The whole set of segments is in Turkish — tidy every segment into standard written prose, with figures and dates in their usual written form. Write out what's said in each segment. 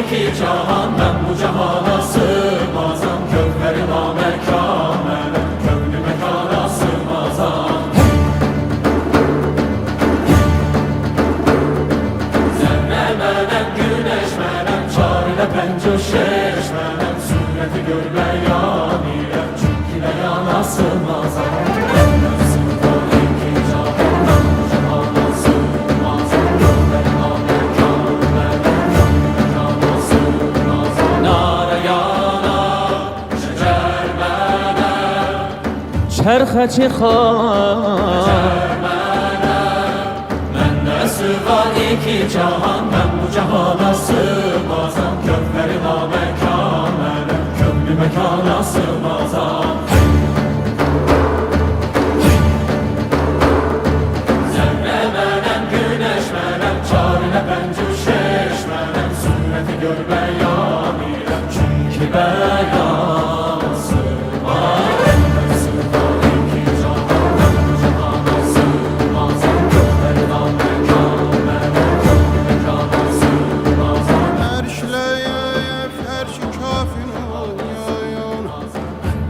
iki cahan, ben bu cahana sığmazam. Kökleri namekâne, köklü mekana sığmazam. Zerre menem, güneş menem, çarine penco şeş menem. Sureti gör beyan ile, çünkü beyana sığmazam. Çerxe çıkar Mende sığar iki cahan, ben bu cahana sığmazam. Kökleri namekâne, köklü mekana sığmazam. Zerre menem, güneş menem, çarine pencu şeş menem. Sureti gör beyan ile, çünkü beyan sığmaz.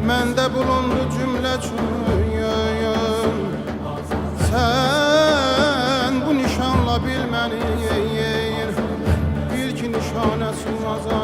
Məndə bulundu cümlə çün. Sən bu nişanla bil məni, bil ki nişanə sığmazam.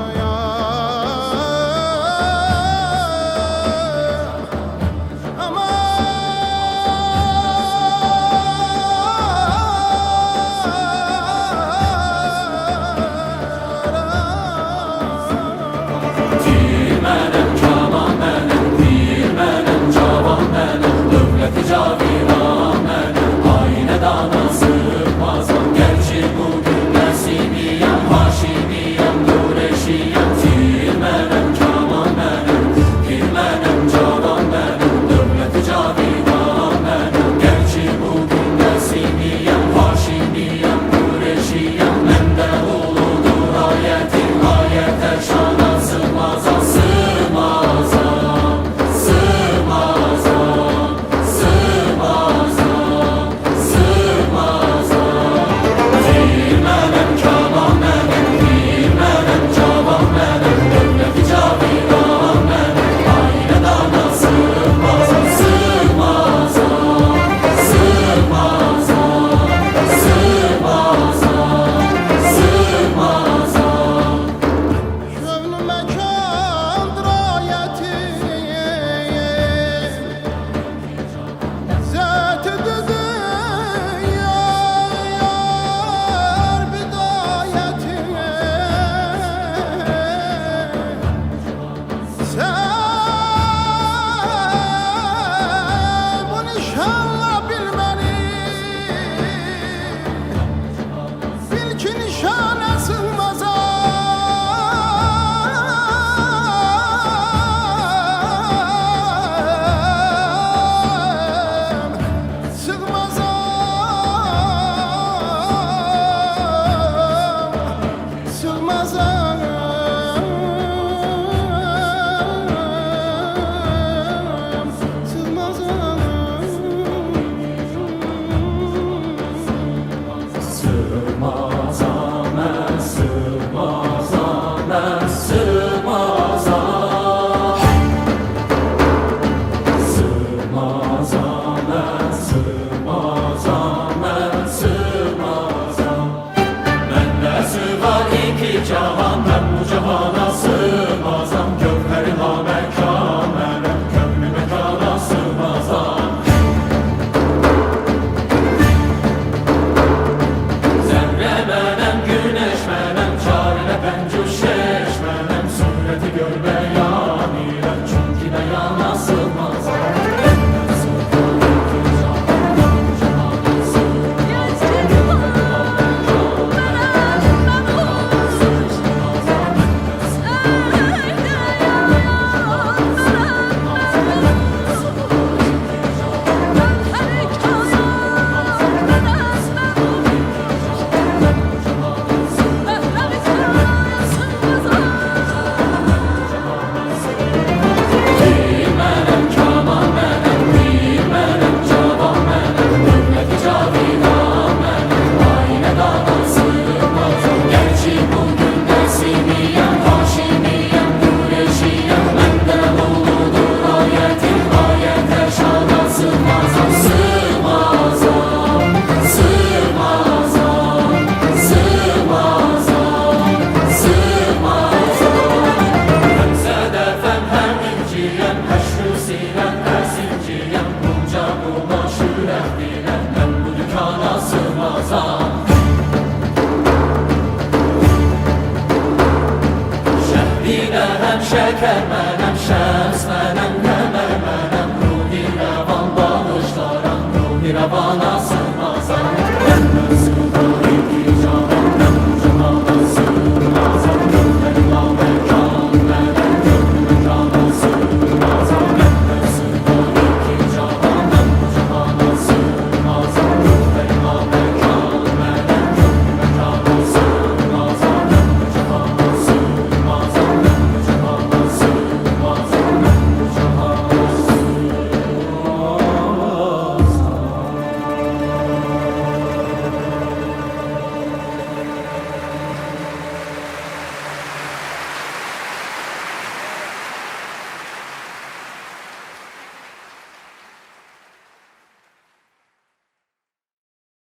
Cahan, ben bu cahana sığmazam. Kökleri namekâne, köklü mekana sığmazam. Zerre menem, güneş menem, çarine pencu şeş menem. Sureti gör beyan ile, çünkü beyana sığmazam. Haşimiyem, Haşimiyem, Kureşiyem. Benden oğludur ayetim, ayete şana sığmazam, sığmazam, sığmazam, sığmazam, sığmazam. Hem sedefem hem inciyem, heşru sinem ersinciyem. Bunca buma şüref dilem, ben bu dükkana sığmazam. Şehrine hem şeker menem, şems menem,